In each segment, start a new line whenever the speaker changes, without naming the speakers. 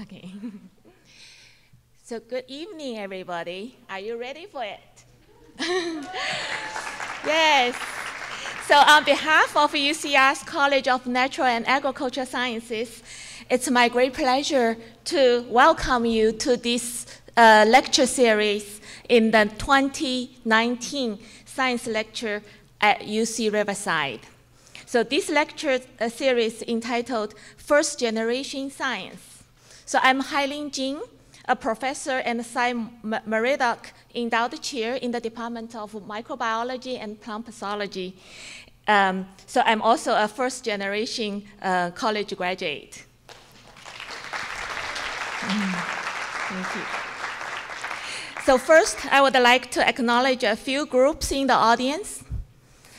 Okay. So good evening, everybody. Are you ready for it? Yes. So on behalf of UCR's College of Natural and Agricultural Sciences, it's my great pleasure to welcome you to this lecture series in the 2019 Science Lecture at UC Riverside. So this lecture series entitled First Generation Science. So I'm Hailin Jin, a professor and Cy Murdoch Endowed Chair in the Department of Microbiology and Plant Pathology. So I'm also a first generation college graduate. Thank you. So first, I would like to acknowledge a few groups in the audience.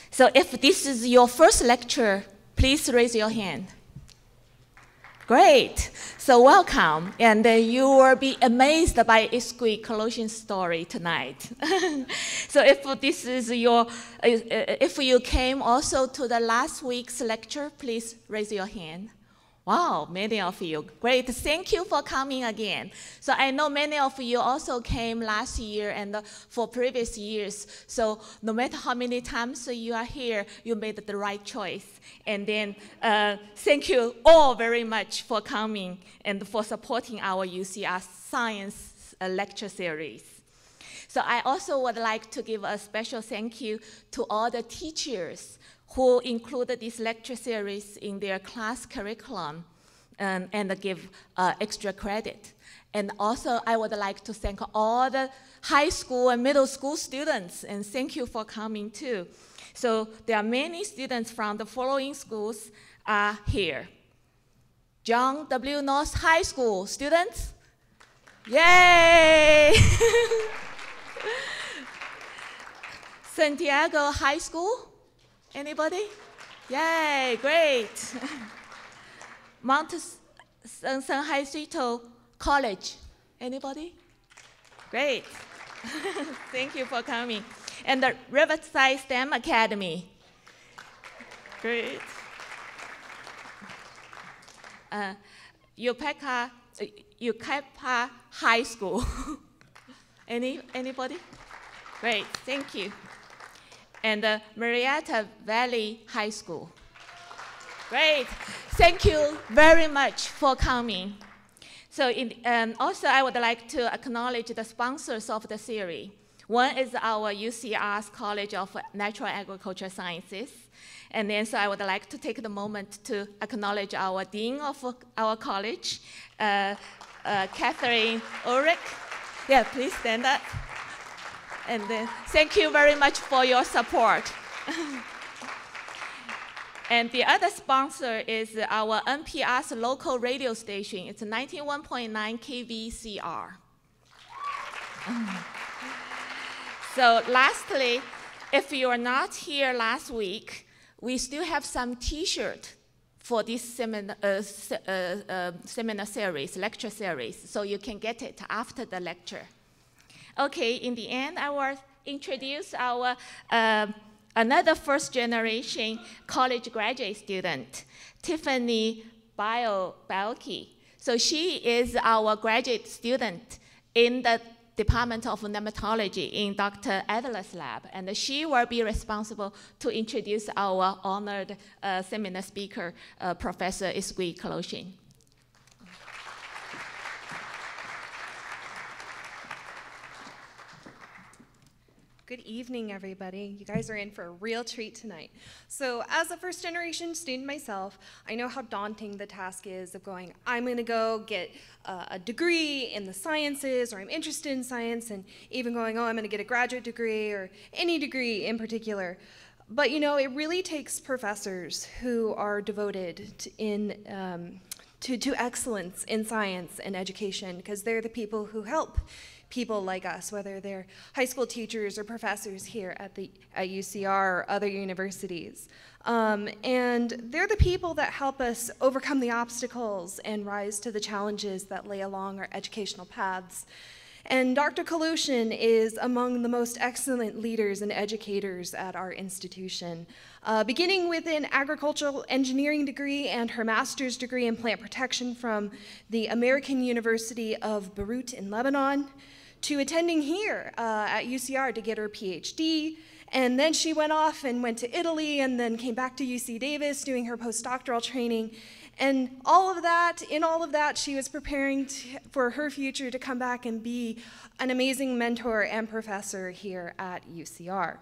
So if this is your first lecture, please raise your hand. Great, so welcome, and you will be amazed by Isgouhi Kaloshian story tonight. So if this is if you came also to the last week's lecture, please raise your hand. Wow, many of you, great, thank you for coming again. So I know many of you also came last year and for previous years, so no matter how many times you are here, you made the right choice. And then thank you all very much for coming and for supporting our UCR Science lecture series. So I also would like to give a special thank you to all the teachers who included this lecture series in their class curriculum and give extra credit. And also, I would like to thank all the high school and middle school students, and thank you for coming too. So there are many students from the following schools here. John W. North High School students? Yay! Santiago High School? Anybody? Yay, great. Mount San Jacinto College. Anybody? Great. Thank you for coming. And the Riverside STEM Academy. Great. Yucaipa High School. Anybody? Great, thank you. And Marietta Valley High School. Great, thank you very much for coming. So also I would like to acknowledge the sponsors of the series. One is our UCR's College of Natural Agricultural Sciences. And then so I would like to take the moment to acknowledge our Dean of our college, Catherine Ulrich. Yeah, please stand up. And thank you very much for your support. And the other sponsor is our NPR's local radio station. It's 91.9 KVCR. So lastly, if you are not here last week, we still have some T-shirts for this seminar series, lecture series, so you can get it after the lecture. Okay, in the end, I will introduce our another first generation college graduate student, Tiffany Bielke. So she is our graduate student in the Department of Nematology in Dr. Adler's lab, and she will be responsible to introduce our honored seminar speaker, Professor Isgouhi Kaloshian.
Good evening, everybody. You guys are in for a real treat tonight. So as a first generation student myself, I know how daunting the task is of going, I'm going to go get a degree in the sciences, or I'm interested in science, and even going, oh, I'm going to get a graduate degree, or any degree in particular. But you know, it really takes professors who are devoted to excellence in science and education, because they're the people who help people like us, whether they're high school teachers or professors here at UCR or other universities. And they're the people that help us overcome the obstacles and rise to the challenges that lay along our educational paths. And Dr. Kaloshian is among the most excellent leaders and educators at our institution. Beginning with an agricultural engineering degree and her master's degree in plant protection from the American University of Beirut in Lebanon, to attending here at UCR to get her PhD. And then she went off and went to Italy and then came back to UC Davis doing her postdoctoral training. And in all of that, she was preparing for her future to come back and be an amazing mentor and professor here at UCR.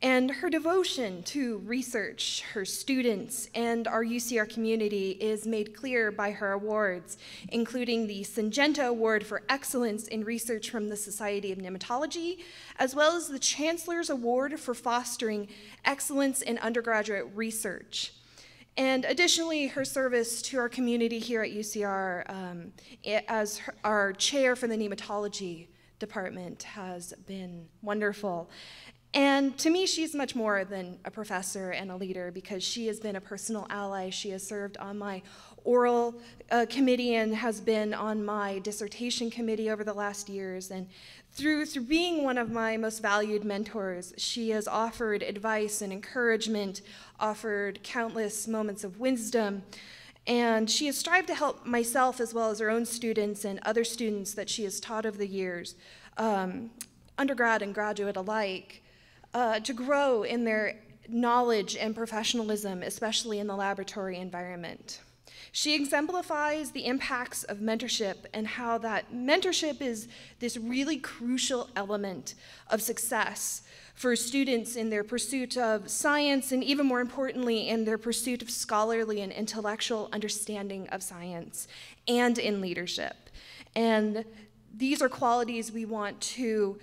And her devotion to research, her students, and our UCR community is made clear by her awards, including the Syngenta Award for Excellence in Research from the Society of Nematology, as well as the Chancellor's Award for Fostering Excellence in Undergraduate Research. And additionally, her service to our community here at UCR as our chair for the nematology department has been wonderful. And to me, she's much more than a professor and a leader because she has been a personal ally. She has served on my oral committee and has been on my dissertation committee over the last years. And through being one of my most valued mentors, she has offered advice and encouragement, offered countless moments of wisdom, and she has strived to help myself as well as her own students and other students that she has taught over the years, undergrad and graduate alike, to grow in their knowledge and professionalism, especially in the laboratory environment. She exemplifies the impacts of mentorship and how that mentorship is this really crucial element of success for students in their pursuit of science and even more importantly in their pursuit of scholarly and intellectual understanding of science and in leadership. And these are qualities we want to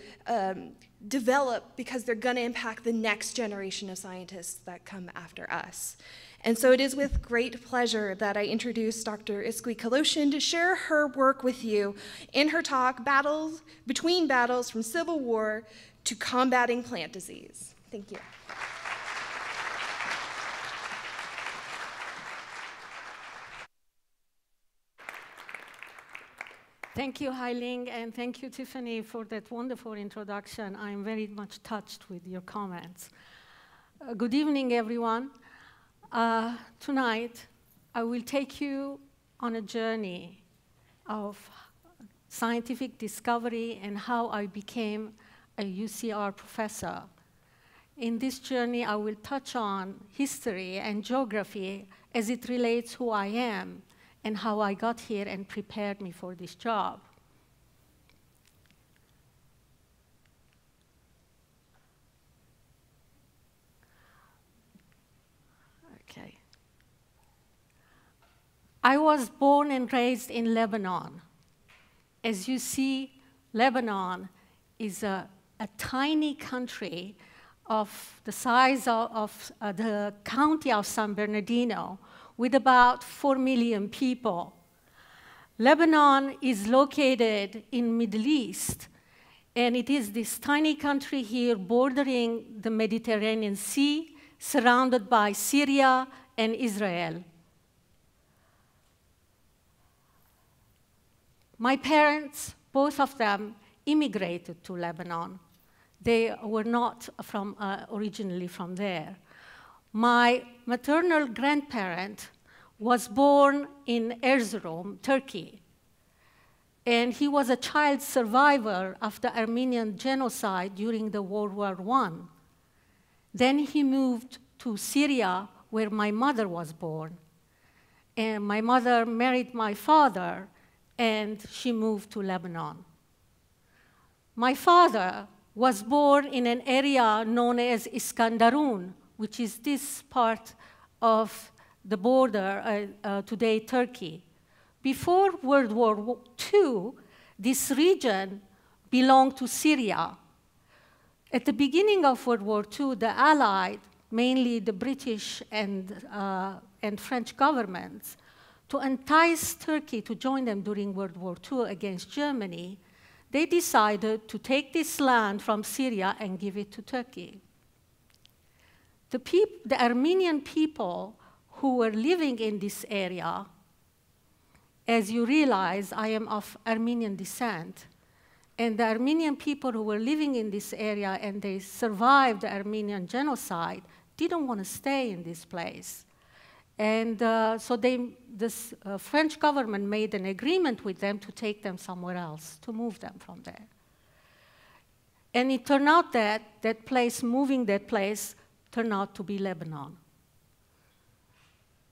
develop because they're going to impact the next generation of scientists that come after us. And so it is with great pleasure that I introduce Dr. Isgouhi Kaloshian to share her work with you in her talk, Between Battles from Civil War to Combating Plant Disease. Thank you.
Thank you, Hai-Ling, and thank you, Tiffany, for that wonderful introduction. I'm very much touched with your comments. Good evening, everyone. Tonight, I will take you on a journey of scientific discovery and how I became a UCR professor. In this journey, I will touch on history and geography as it relates who I am and how I got here and prepared me for this job. Okay. I was born and raised in Lebanon. As you see, Lebanon is a tiny country of the size of the county of San Bernardino, with about 4 million people. Lebanon is located in Middle East, and it is this tiny country here bordering the Mediterranean Sea, surrounded by Syria and Israel. My parents, both of them, immigrated to Lebanon. They were not originally from there. My maternal grandparent was born in Erzurum, Turkey, and he was a child survivor of the Armenian genocide during the World War I. Then he moved to Syria, where my mother was born. And my mother married my father, and she moved to Lebanon. My father was born in an area known as Iskandarun, which is this part of the border, today Turkey. Before World War II, this region belonged to Syria. At the beginning of World War II, the Allied, mainly the British and French governments, to entice Turkey to join them during World War II against Germany, they decided to take this land from Syria and give it to Turkey. The Armenian people who were living in this area, as you realize, I am of Armenian descent, And the Armenian people who were living in this area and they survived the Armenian genocide didn't want to stay in this place. And so this French government made an agreement with them to take them somewhere else, to move them from there. And it turned out that moving that place turned out to be Lebanon.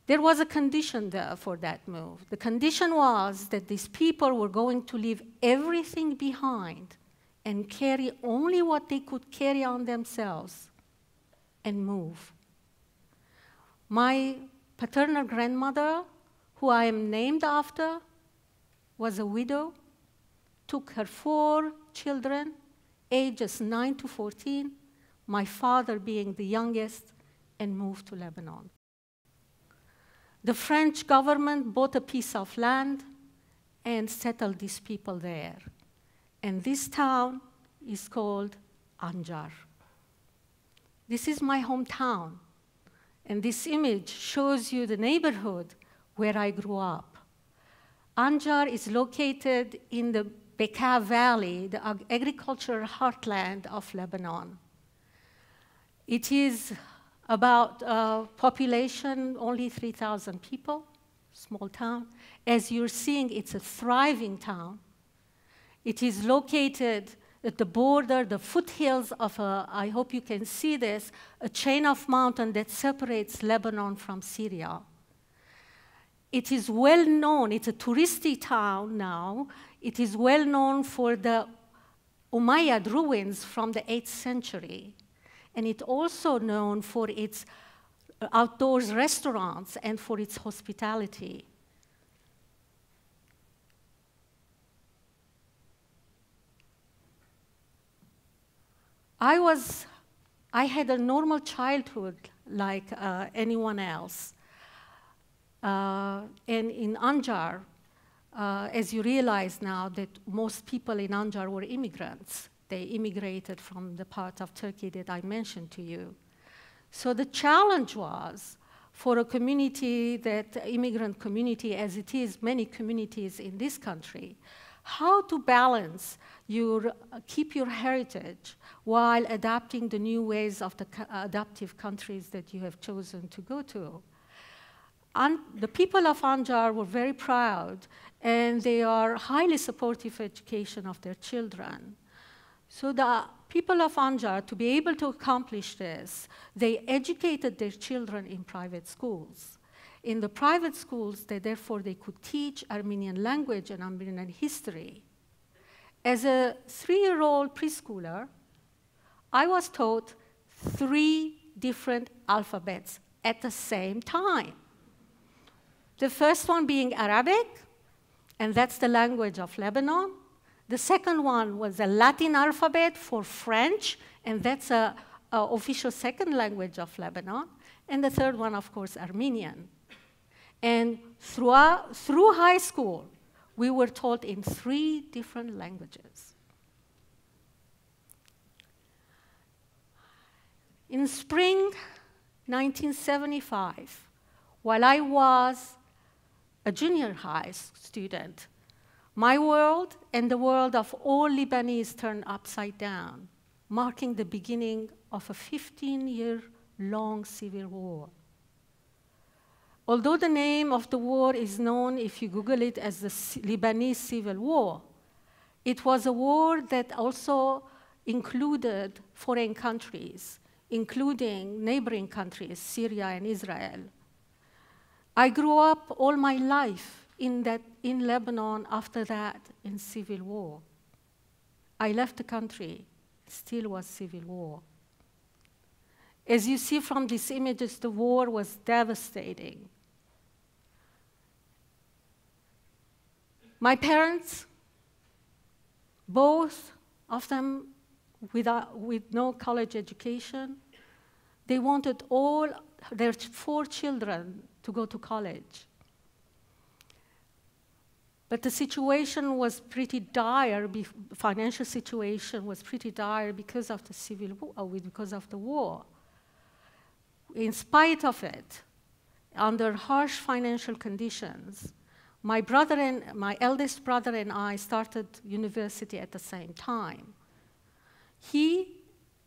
There was a condition there for that move. The condition was that these people were going to leave everything behind and carry only what they could carry on themselves and move. My paternal grandmother, who I am named after, was a widow, took her 4 children, ages 9 to 14, my father being the youngest, and moved to Lebanon. The French government bought a piece of land and settled these people there. And this town is called Anjar. This is my hometown. And this image shows you the neighborhood where I grew up. Anjar is located in the Bekaa Valley, the agricultural heartland of Lebanon. It is about population only 3,000 people, small town. As you're seeing, it's a thriving town. It is located at the border, the foothills of I hope you can see this, a chain of mountains that separates Lebanon from Syria. It is well known, it's a touristy town now. It is well known for the Umayyad ruins from the 8th century. And it's also known for its outdoors restaurants and for its hospitality. I had a normal childhood like anyone else. And in Anjar, as you realize now that most people in Anjar were immigrants. They immigrated from the part of Turkey that I mentioned to you. So the challenge was for a community, that immigrant community, as it is many communities in this country, how to balance keep your heritage while adapting the new ways of the adaptive countries that you have chosen to go to. And the people of Anjar were very proud, and they are highly supportive of education of their children. So the people of Anjar, to be able to accomplish this, they educated their children in private schools. In the private schools, therefore, they could teach Armenian language and Armenian history. As a 3-year-old preschooler, I was taught 3 different alphabets at the same time. The first one being Arabic, and that's the language of Lebanon. The second one was a Latin alphabet for French, and that's an official second language of Lebanon. And the third one, of course, Armenian. And through high school, we were taught in 3 different languages. In spring 1975, while I was a junior high student, my world and the world of all Lebanese turned upside down, marking the beginning of a 15-year-long civil war. Although the name of the war is known, if you Google it, as the Lebanese Civil War, it was a war that also included foreign countries, including neighboring countries, Syria and Israel. I grew up all my life in Lebanon after that in civil war. I left the country, still was civil war. As you see from these images, the war was devastating. My parents, both of them with no college education, they wanted all their 4 children to go to college. But the situation was pretty dire, financial situation was pretty dire because of the civil war, because of the war. In spite of it, under harsh financial conditions, My eldest brother and I started university at the same time. He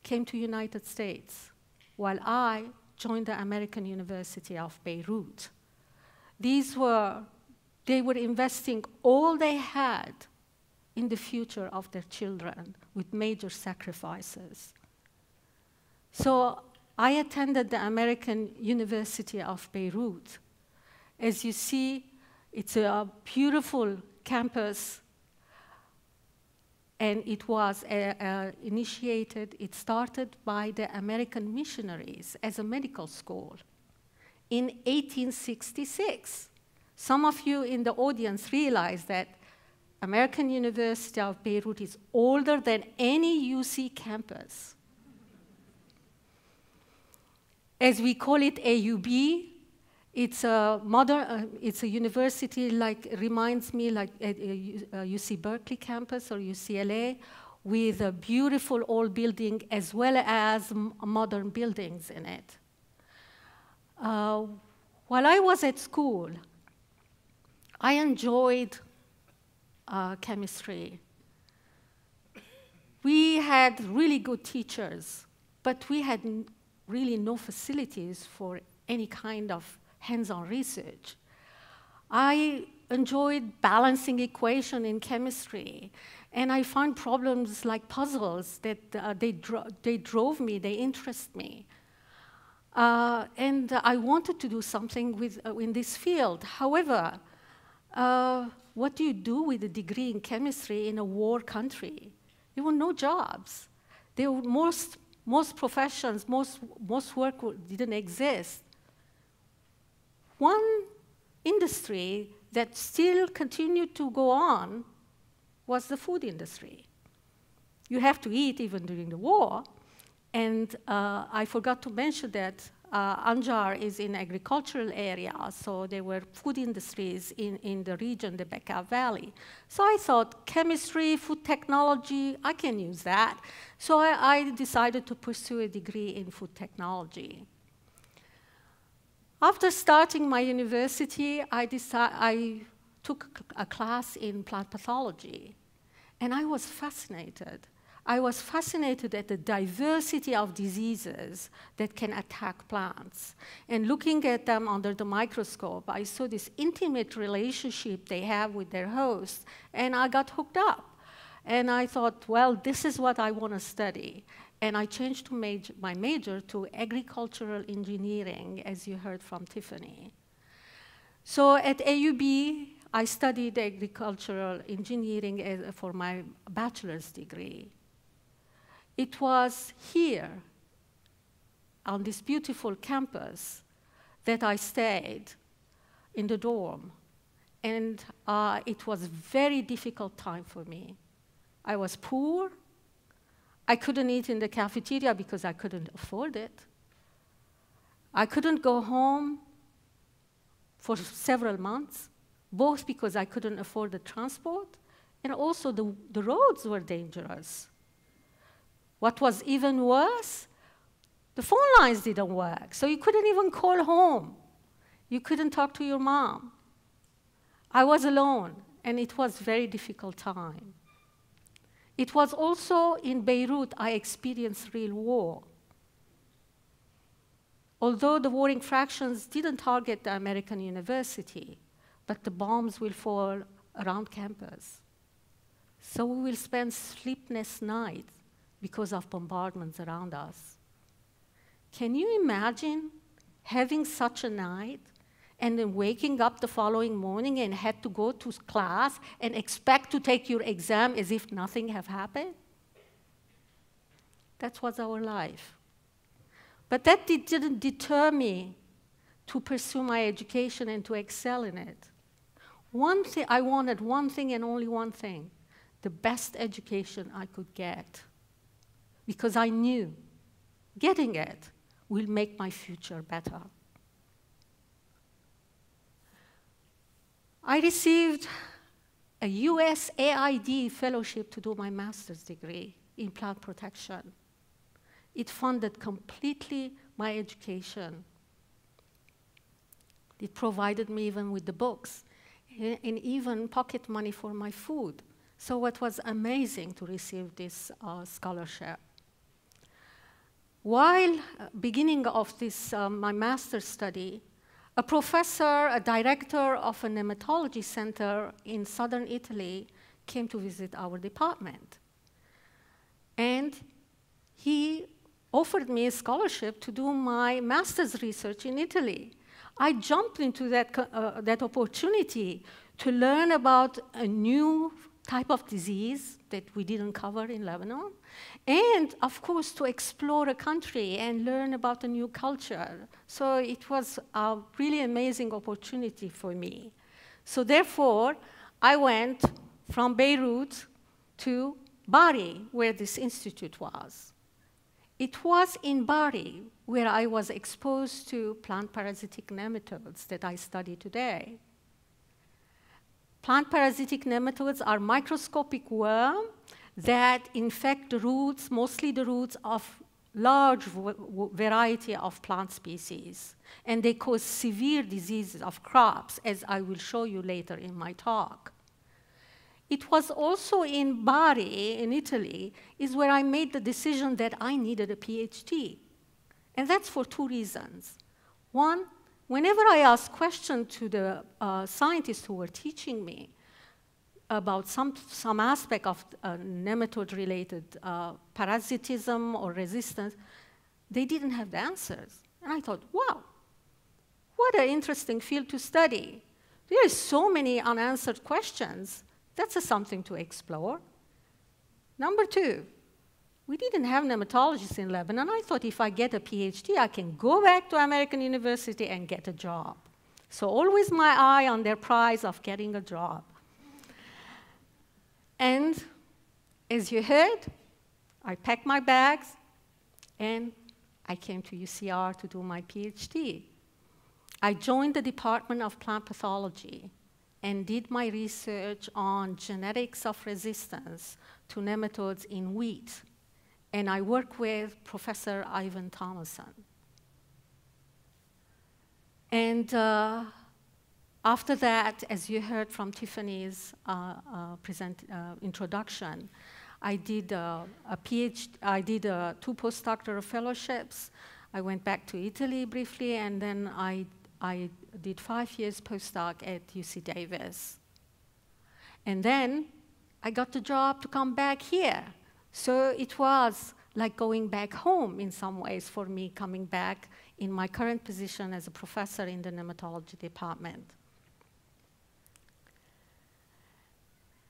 came to United States, while I joined the American University of Beirut. They were investing all they had in the future of their children with major sacrifices. So I attended the American University of Beirut. As you see, it's a beautiful campus, and it was it started by the American missionaries as a medical school in 1866. Some of you in the audience realize that American University of Beirut is older than any UC campus. As we call it AUB, it's a it's a university reminds me like a UC Berkeley campus or UCLA, with a beautiful old building as well as modern buildings in it. While I was at school, I enjoyed chemistry. We had really good teachers, but we had really no facilities for any kind of hands-on research. I enjoyed balancing equation in chemistry, and I found problems like puzzles that they drove me, they interest me. And I wanted to do something in this field. However, what do you do with a degree in chemistry in a war country? There were no jobs. Most professions, most work didn't exist. One industry that still continued to go on was the food industry. You have to eat even during the war. And I forgot to mention that Anjar is in agricultural area, so there were food industries in the region, the Bekaa Valley. So I thought chemistry, food technology, I can use that. So I decided to pursue a degree in food technology. After starting my university, I took a class in plant pathology, and I was fascinated. I was fascinated at the diversity of diseases that can attack plants. And looking at them under the microscope, I saw this intimate relationship they have with their hosts, and I got hooked up. And I thought, well, this is what I want to study. And I changed my major to agricultural engineering, as you heard from Tiffany. So at AUB, I studied agricultural engineering for my bachelor's degree. It was here, on this beautiful campus, that I stayed in the dorm. And it was a very difficult time for me. I was poor. I couldn't eat in the cafeteria because I couldn't afford it. I couldn't go home for several months, both because I couldn't afford the transport, and also the roads were dangerous. What was even worse, the phone lines didn't work, so you couldn't even call home. You couldn't talk to your mom. I was alone, and it was a very difficult time. It was also in Beirut I experienced real war. Although the warring fractions didn't target the American university, but the bombs will fall around campus. So we will spend sleepless nights because of bombardments around us. Can you imagine having such a night and then waking up the following morning and had to go to class and expect to take your exam as if nothing have happened? That was our life. But that didn't deter me to pursue my education and to excel in it. I wanted one thing and only one thing, the best education I could get, because I knew getting it will make my future better. I received a USAID fellowship to do my master's degree in plant protection. It funded completely my education. It provided me even with the books. and even pocket money for my food. So it was amazing to receive this scholarship. While beginning of this, my master's study, a professor, a director of a nematology center in southern Italy came to visit our department. And he offered me a scholarship to do my master's research in Italy. I jumped into that opportunity to learn about a new type of disease that we didn't cover in Lebanon, and of course to explore a country and learn about a new culture. So it was a really amazing opportunity for me. So therefore, I went from Beirut to Bari, where this institute was. It was in Bari where I was exposed to plant parasitic nematodes that I study today. Plant parasitic nematodes are microscopic worms that infect the roots, mostly the roots of large variety of plant species. And they cause severe diseases of crops, as I will show you later in my talk. It was also in Bari, in Italy, is where I made the decision that I needed a PhD. And that's for two reasons. One, whenever I asked questions to the scientists who were teaching me about some aspect of nematode-related parasitism or resistance, they didn't have the answers. And I thought, wow, what an interesting field to study. There are so many unanswered questions. That's something to explore. Number two, we didn't have nematologists in Lebanon. I thought if I get a PhD, I can go back to American University and get a job. So always my eye on their prize of getting a job. And as you heard, I packed my bags and I came to UCR to do my PhD. I joined the Department of Plant Pathology and did my research on genetics of resistance to nematodes in wheat. And I work with Professor Ivan Thomason. And after that, as you heard from Tiffany's introduction, I did I did 2 postdoctoral fellowships. I went back to Italy briefly, and then I did 5 years postdoc at UC Davis. And then I got the job to come back here. So it was like going back home in some ways for me, coming back in my current position as a professor in the nematology department.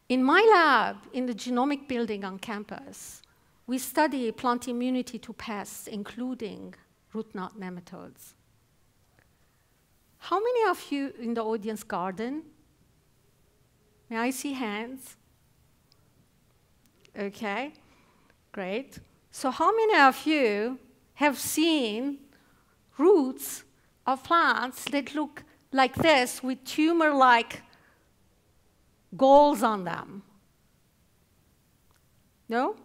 In my lab, in the genomic building on campus, we study plant immunity to pests, including root knot nematodes. How many of you in the audience garden? May I see hands? Okay, great. So how many of you have seen roots of plants that look like this with tumor-like galls on them? No?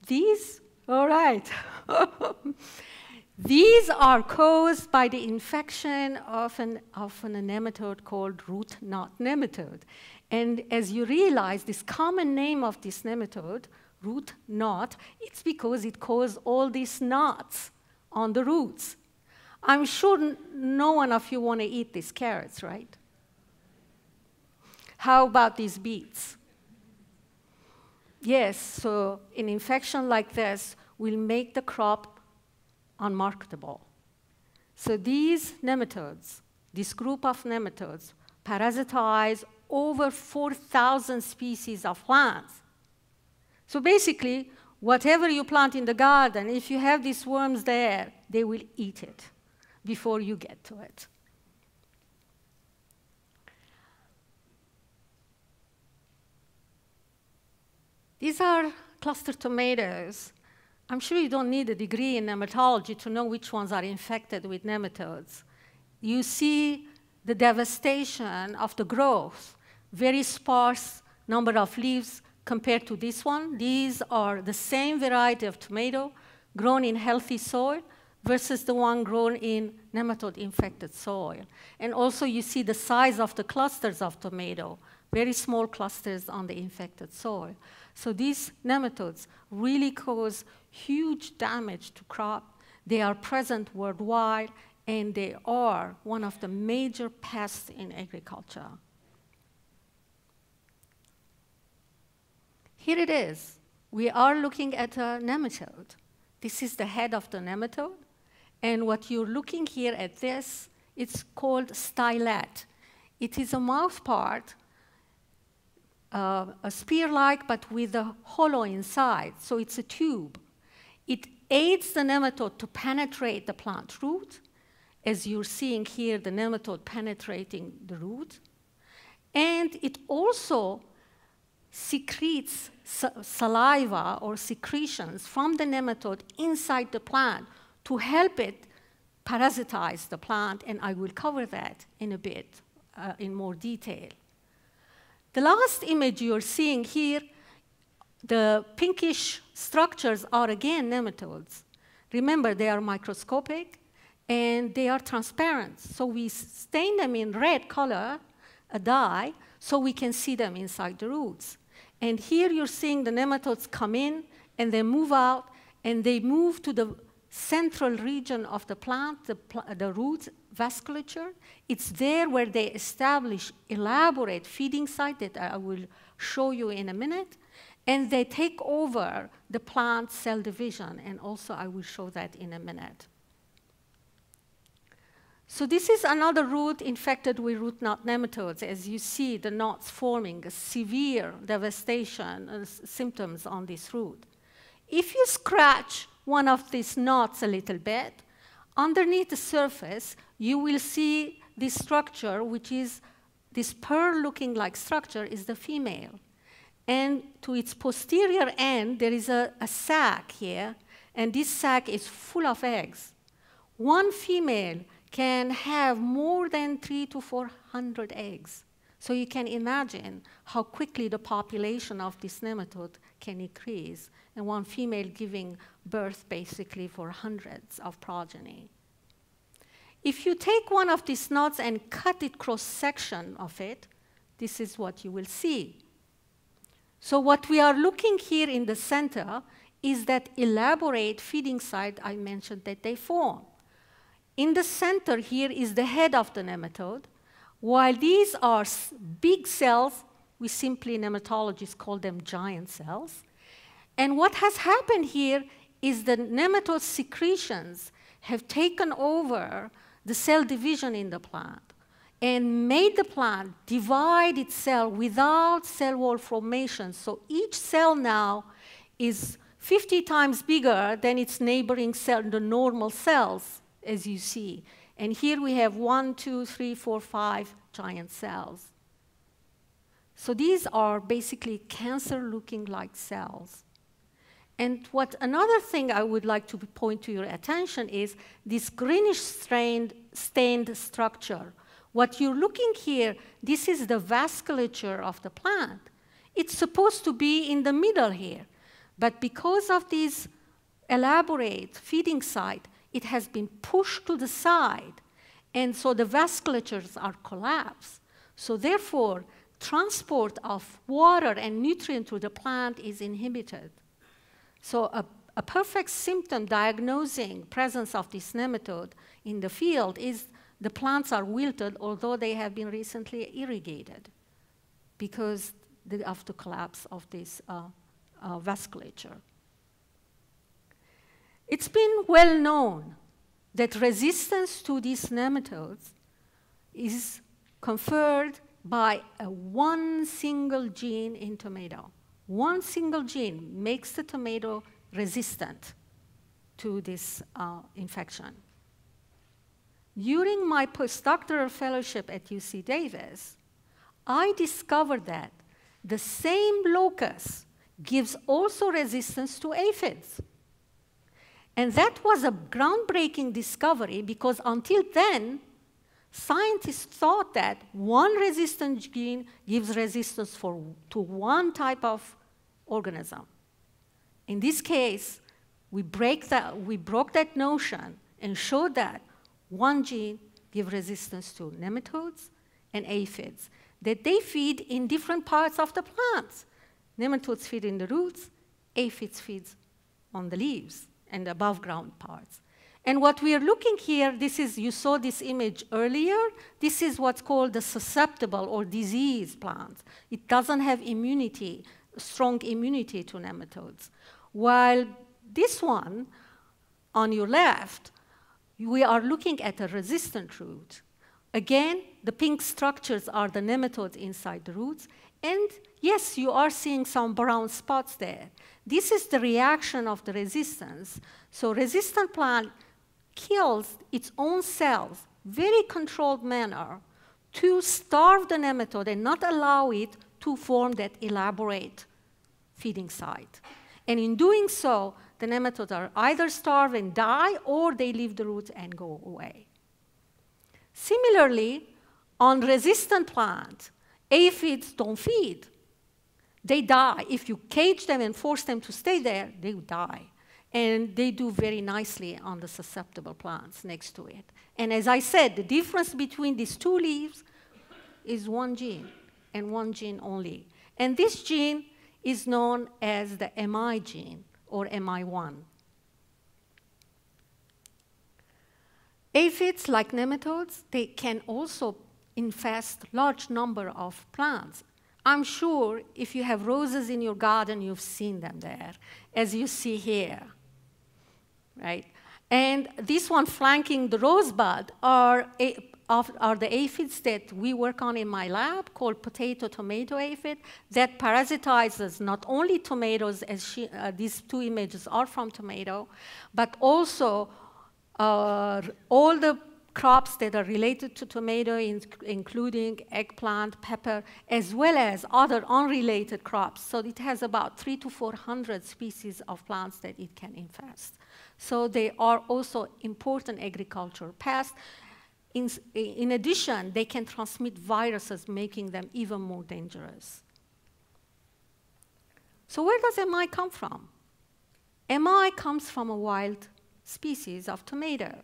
These? All right. These are caused by the infection of a nematode called root knot nematode. And as you realize, this common name of this nematode, root knot, it's because it causes all these knots on the roots. I'm sure no one of you want to eat these carrots, right? How about these beets? Yes, so an infection like this will make the crop unmarketable. So these nematodes, this group of nematodes, parasitize over 4,000 species of plants. So basically, whatever you plant in the garden, if you have these worms there, they will eat it before you get to it. These are cluster tomatoes. I'm sure you don't need a degree in nematology to know which ones are infected with nematodes. You see the devastation of the growth, very sparse number of leaves compared to this one. These are the same variety of tomato grown in healthy soil. versus the one grown in nematode-infected soil. And also you see the size of the clusters of tomato, very small clusters on the infected soil. So these nematodes really cause huge damage to crop. They are present worldwide, and they are one of the major pests in agriculture. Here it is. We are looking at a nematode. This is the head of the nematode. And what you're looking here at this, it's called stylet. It is a mouth part, a spear-like, but with a hollow inside. So it's a tube. It aids the nematode to penetrate the plant root, as you're seeing here, the nematode penetrating the root. And it also secretes saliva or secretions from the nematode inside the plant to help it parasitize the plant, and I will cover that in a bit in more detail. The last image you're seeing here, the pinkish structures are again nematodes. Remember, they are microscopic and they are transparent. So we stain them in red color, a dye, so we can see them inside the roots. And here you're seeing the nematodes come in and they move out, and they move to the central region of the plant, the root vasculature. It's there where they establish elaborate feeding site that I will show you in a minute. And they take over the plant cell division, and also I will show that in a minute. So this is another root infected with root knot nematodes. As you see, the knots forming a severe devastation symptoms on this root. If you scratch one of these knots a little bit, underneath the surface, you will see this structure, which is this pearl-looking like structure, is the female. And to its posterior end, there is a sac here, and this sac is full of eggs. One female can have more than 300 to 400 eggs. So you can imagine how quickly the population of this nematode can increase, and one female giving birth basically for hundreds of progeny. If you take one of these knots and cut it cross-section of it, this is what you will see. So what we are looking here in the center is that elaborate feeding site I mentioned that they form. In the center here is the head of the nematode, while these are big cells, we simply nematologists call them giant cells. And what has happened here is the nematode secretions have taken over the cell division in the plant and made the plant divide itself without cell wall formation. So each cell now is 50 times bigger than its neighboring cell, the normal cells, as you see. And here we have 1, 2, 3, 4, 5 giant cells. So these are basically cancer-looking like cells. And another thing I would like to point to your attention is this greenish stained structure. What you're looking here, this is the vasculature of the plant. It's supposed to be in the middle here. But because of this elaborate feeding site, it has been pushed to the side. And so the vasculatures are collapsed. So therefore, transport of water and nutrient to the plant is inhibited. So a perfect symptom diagnosing presence of this nematode in the field is the plants are wilted, although they have been recently irrigated because of the collapse of this vasculature. It's been well known that resistance to these nematodes is conferred by one single gene in tomato. One single gene makes the tomato resistant to this infection. During my postdoctoral fellowship at UC Davis, I discovered that the same locus gives also resistance to aphids. And that was a groundbreaking discovery because until then, scientists thought that one resistant gene gives resistance to one type of organism. In this case, we broke that notion, and showed that one gene gives resistance to nematodes and aphids, that they feed in different parts of the plants. Nematodes feed in the roots, aphids feed on the leaves and the above ground parts. And what we are looking here, this is, you saw this image earlier, this is what's called the susceptible or disease plants. It doesn't have immunity, strong immunity to nematodes. While this one on your left, we are looking at a resistant root. Again, the pink structures are the nematodes inside the roots. And yes, you are seeing some brown spots there. This is the reaction of the resistance. So resistant plant kills its own cells, very controlled manner, to starve the nematode and not allow it to form that elaborate feeding site. And in doing so, the nematodes are either starved and die, or they leave the roots and go away. Similarly, on resistant plants, aphids don't feed. They die. If you cage them and force them to stay there, they die. And they do very nicely on the susceptible plants next to it. And as I said, the difference between these two leaves is one gene, and one gene only. And this gene is known as the MI gene, or MI1. Aphids, like nematodes, they can also infest large number of plants. I'm sure if you have roses in your garden, you've seen them there, as you see here. Right? And this one flanking the rosebud are the aphids that we work on in my lab, called potato-tomato aphid, that parasitizes not only tomatoes, as these two images are from tomato, but also all the crops that are related to tomato, including eggplant, pepper, as well as other unrelated crops. So it has about 300 to 400 species of plants that it can infest. So they are also important agricultural pests. In addition, they can transmit viruses, making them even more dangerous. So where does MI come from? MI comes from a wild species of tomato.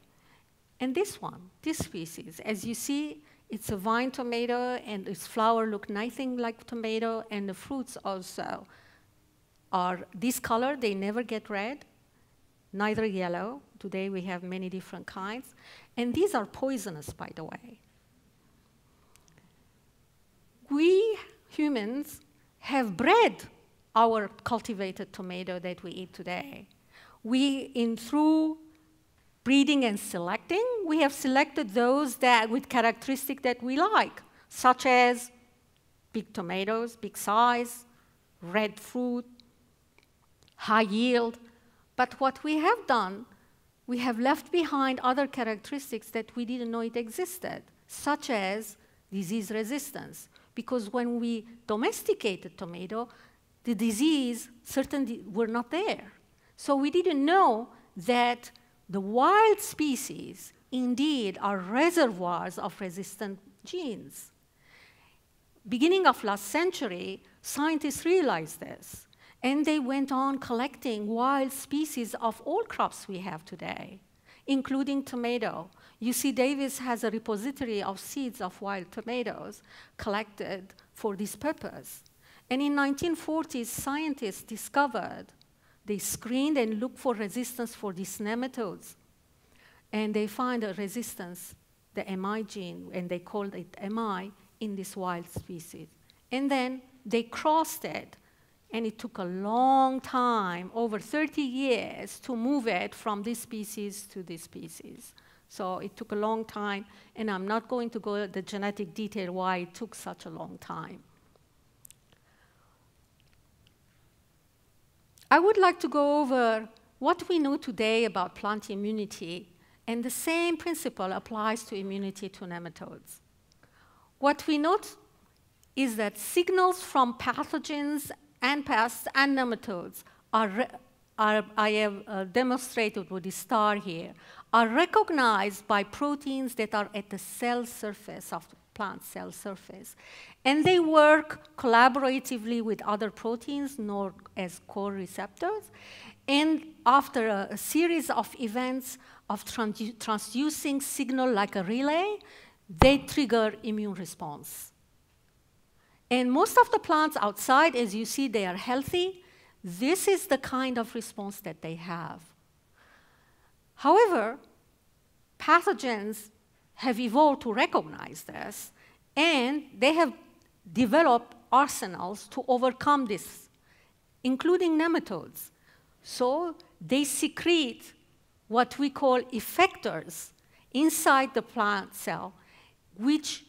And this one, this species, as you see, it's a vine tomato, and its flower look nothing like tomato, and the fruits also are this color. They never get red, neither yellow. Today we have many different kinds. And these are poisonous, by the way. We humans have bred our cultivated tomato that we eat today. Through breeding and selecting, we have selected those that with characteristics that we like, such as big tomatoes, big size, red fruit, high yield. But what we have done, we have left behind other characteristics that we didn't know it existed, such as disease resistance. Because when we domesticated tomato, the disease certainly were not there. So we didn't know that the wild species indeed are reservoirs of resistant genes. Beginning of last century, scientists realized this, and they went on collecting wild species of all crops we have today, including tomato. UC Davis has a repository of seeds of wild tomatoes collected for this purpose. And in 1940s, scientists discovered, they screened and looked for resistance for these nematodes. And they find a resistance, the MI gene, and they called it MI, in this wild species. And then they crossed it, and it took a long time, over 30 years, to move it from this species to this species. So it took a long time, and I'm not going to go into the genetic detail why it took such a long time. I would like to go over what we know today about plant immunity, and the same principle applies to immunity to nematodes. What we note is that signals from pathogens and pests and nematodes I have demonstrated with the star here, are recognized by proteins that are at the cell surface of the plant cell surface. And they work collaboratively with other proteins known as core receptors. And after a series of events of transducing signal like a relay, they trigger immune response. And most of the plants outside, as you see, they are healthy. This is the kind of response that they have. However, pathogens have evolved to recognize this, and they have developed arsenals to overcome this, including nematodes. So they secrete what we call effectors inside the plant cell, which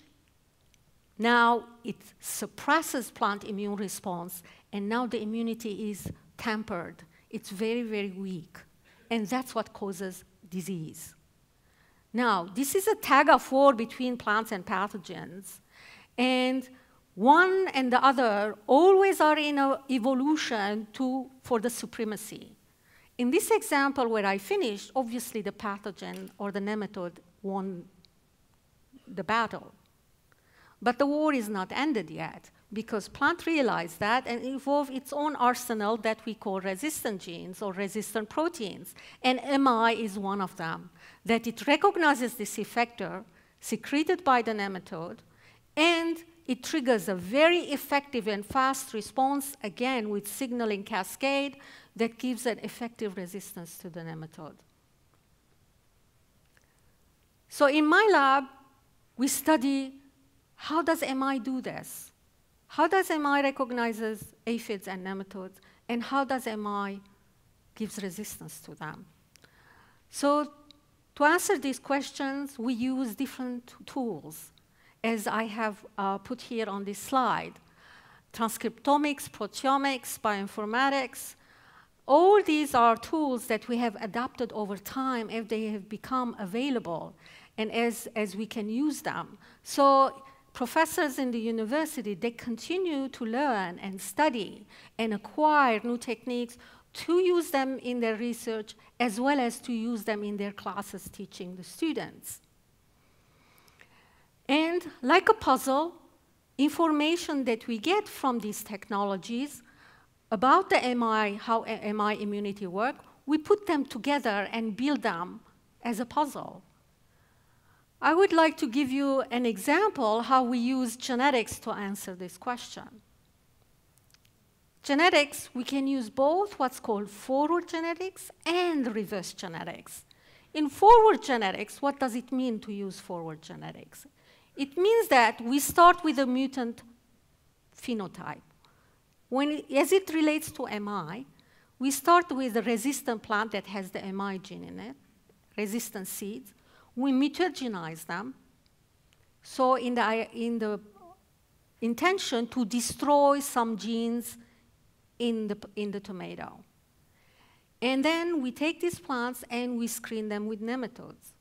now it suppresses plant immune response, and now the immunity is tampered. It's very, very weak, and that's what causes disease. Now, this is a tug of war between plants and pathogens, and one and the other always are in an evolution for the supremacy. In this example where I finished, obviously the pathogen or the nematode won the battle. But the war is not ended yet, because plant realized that and evolved its own arsenal that we call resistant genes or resistant proteins. And MI is one of them, that it recognizes this effector secreted by the nematode, and it triggers a very effective and fast response, again with signaling cascade, that gives an effective resistance to the nematode. So in my lab, we study how does MI do this? How does MI recognizes aphids and nematodes, and how does MI gives resistance to them? So to answer these questions, we use different tools, as I have put here on this slide. Transcriptomics, proteomics, bioinformatics. All these are tools that we have adapted over time as they have become available and as we can use them. So professors in the university, they continue to learn and study and acquire new techniques to use them in their research as well as to use them in their classes teaching the students. And like a puzzle, information that we get from these technologies about the MI, how MI immunity work, we put them together and build them as a puzzle. I would like to give you an example how we use genetics to answer this question. Genetics, we can use both what's called forward genetics and reverse genetics. In forward genetics, what does it mean to use forward genetics? It means that we start with a mutant phenotype. As it relates to MI, we start with a resistant plant that has the MI gene in it, resistant seeds. We mutagenize them, so in the intention to destroy some genes in the tomato. And then we take these plants and we screen them with nematodes.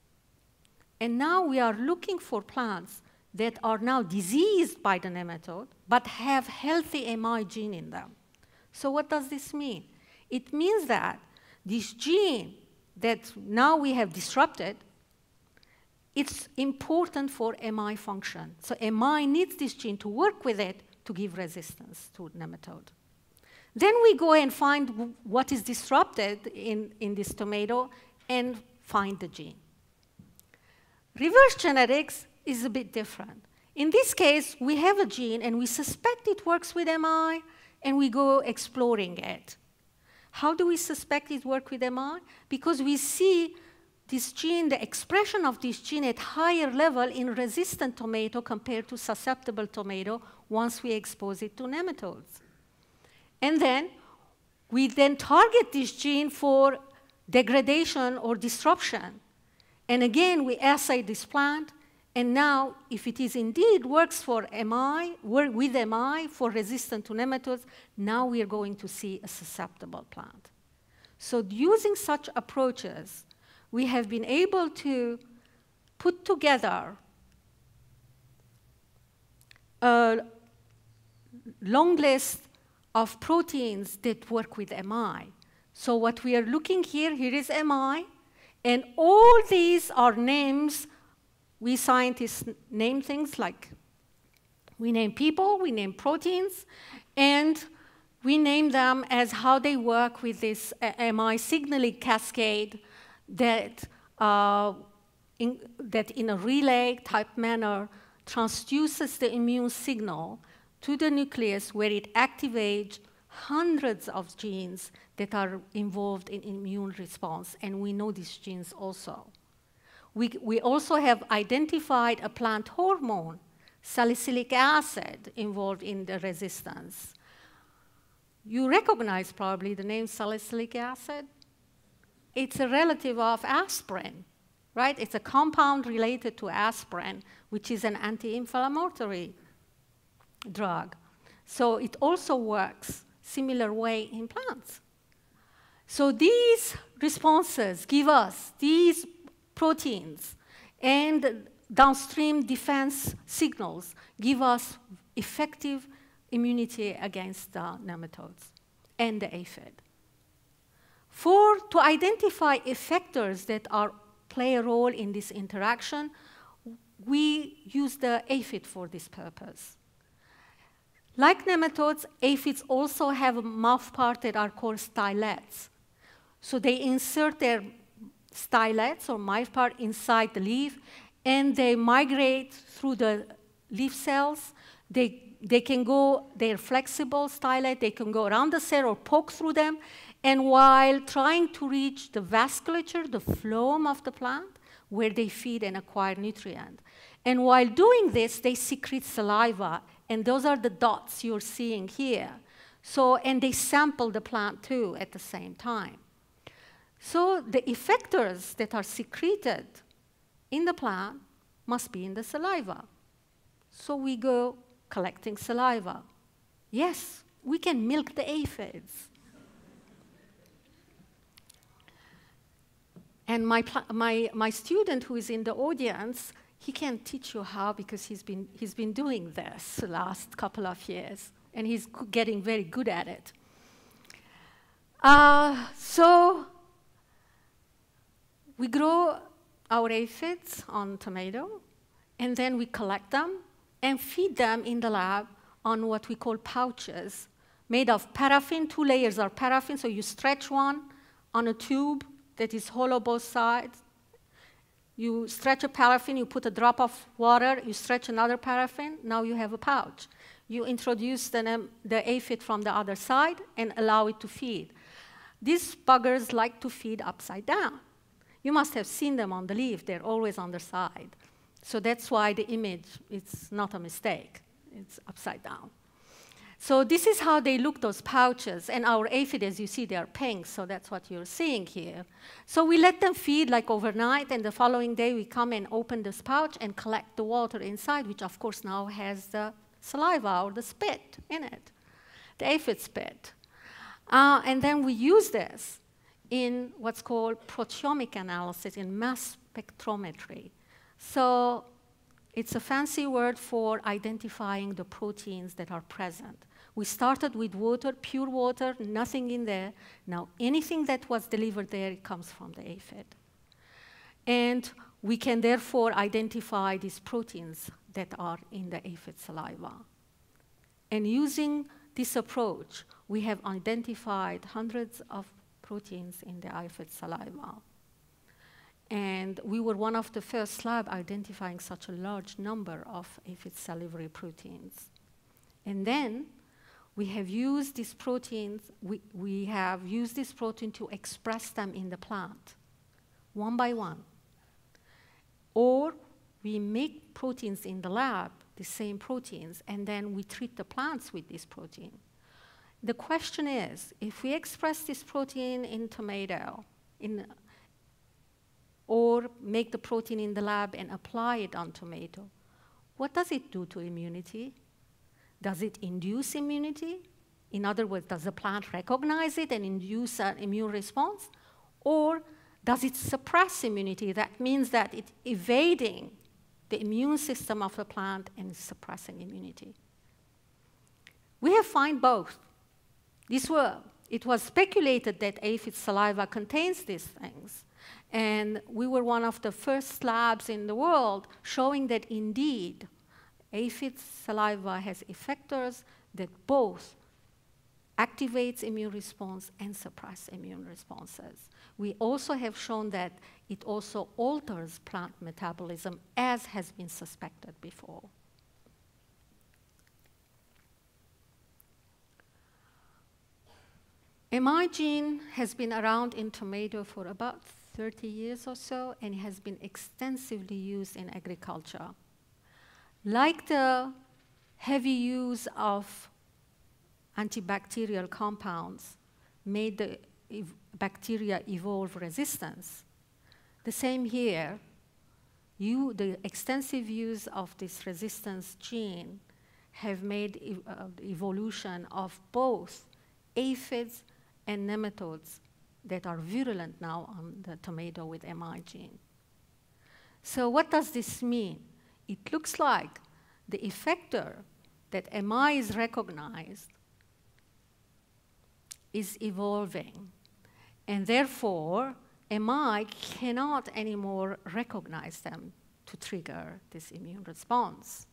And now we are looking for plants that are now diseased by the nematode, but have healthy MI gene in them. So what does this mean? It means that this gene that now we have disrupted, it's important for MI function. So MI needs this gene to work with it to give resistance to nematode. Then we go and find what is disrupted in this tomato and find the gene. Reverse genetics is a bit different. In this case, we have a gene and we suspect it works with MI and we go exploring it. How do we suspect it works with MI? Because we see this gene, the expression of this gene at higher level in resistant tomato compared to susceptible tomato once we expose it to nematodes. And then we then target this gene for degradation or disruption. And again, we assay this plant, and now if it is indeed works for MI, with MI for resistant to nematodes, now we are going to see a susceptible plant. So using such approaches, we have been able to put together a long list of proteins that work with MI. So what we are looking here is MI, and all these are names. We scientists name things like, we name people, we name proteins, and We name them as how they work with this MI signaling cascade that, in a relay type manner transduces the immune signal to the nucleus, where it activates hundreds of genes that are involved in immune response, and we know these genes also. We also have identified a plant hormone, salicylic acid, involved in the resistance. You recognize probably the name salicylic acid. It's a relative of aspirin, right? It's a compound related to aspirin, which is an anti-inflammatory drug. So it also works similar way in plants. So these responses give us these proteins, and downstream defense signals give us effective immunity against the nematodes and the aphid. To identify effectors that play a role in this interaction, we use the aphid for this purpose. Like nematodes, aphids also have a mouth part that are called stylets. So they insert their stylets or mouth part inside the leaf, and they migrate through the leaf cells. They can go, they're flexible stylet, they can go around the cell or poke through them, and while trying to reach the vasculature, the phloem of the plant, where they feed and acquire nutrient. And while doing this, they secrete saliva, and those are the dots you're seeing here. So, and they sample the plant too at the same time. So the effectors that are secreted in the plant must be in the saliva. So we go collecting saliva. Yes, we can milk the aphids. And my student who is in the audience, he can teach you how, because he's been doing this the last couple of years, and he's getting very good at it. So we grow our aphids on tomato, and then we collect them and feed them in the lab on what we call pouches made of paraffin. 2 layers are paraffin, so you stretch one on a tube that is hollow both sides. You stretch a paraffin, you put a drop of water, you stretch another paraffin, now you have a pouch. You introduce the aphid from the other side and allow it to feed. These buggers like to feed upside down. You must have seen them on the leaf, they're always on the side. So that's why the image, it's not a mistake, it's upside down. So this is how they look, those pouches. And our aphid, as you see, they are pink, so that's what you're seeing here. So we let them feed like overnight, and the following day we come and open this pouch and collect the water inside, which of course now has the saliva or the spit in it, the aphid spit. And then we use this in what's called proteomic analysis, in mass spectrometry. So it's a fancy word for identifying the proteins that are present. We started with water, pure water, nothing in there. Now anything that was delivered there, it comes from the aphid. And we can therefore identify these proteins that are in the aphid saliva. And using this approach, we have identified hundreds of proteins in the aphid saliva. And we were one of the first labs identifying such a large number of aphid salivary proteins. And then we have used these proteins, we have used this protein to express them in the plant, one by one. Or we make proteins in the lab, the same proteins, and then we treat the plants with this protein. The question is, if we express this protein in tomato, or make the protein in the lab and apply it on tomato, what does it do to immunity? Does it induce immunity? In other words, does the plant recognize it and induce an immune response? Or does it suppress immunity? That means that it's evading the immune system of the plant and suppressing immunity. We have found both. It was speculated that aphid saliva contains these things. And we were one of the first labs in the world showing that indeed, aphid saliva has effectors that both activates immune response and suppresses immune responses. We also have shown that it also alters plant metabolism, as has been suspected before. MI gene has been around in tomato for about 30 years or so, and has been extensively used in agriculture. Like the heavy use of antibacterial compounds made the bacteria evolve resistance, the same here, the extensive use of this resistance gene have made the evolution of both aphids and nematodes that are virulent now on the tomato with MI gene. So what does this mean? It looks like the effector that MI is recognized is evolving, and therefore MI cannot anymore recognize them to trigger this immune response.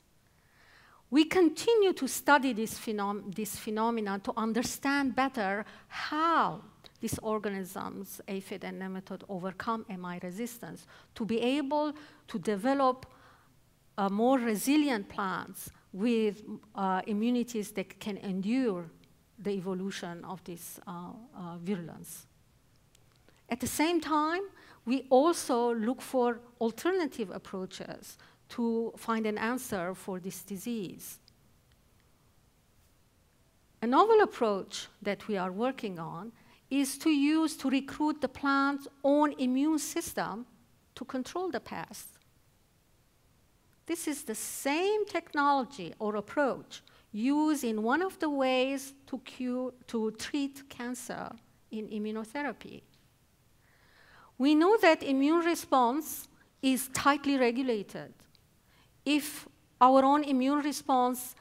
We continue to study this phenomenon to understand better how these organisms, aphid and nematode, overcome MI resistance, to be able to develop more resilient plants with immunities that can endure the evolution of this virulence. At the same time, we also look for alternative approaches to find an answer for this disease. A novel approach that we are working on is to recruit the plant's own immune system to control the pest. This is the same technology or approach used in one of the ways to treat cancer in immunotherapy. We know that immune response is tightly regulated. If our own immune response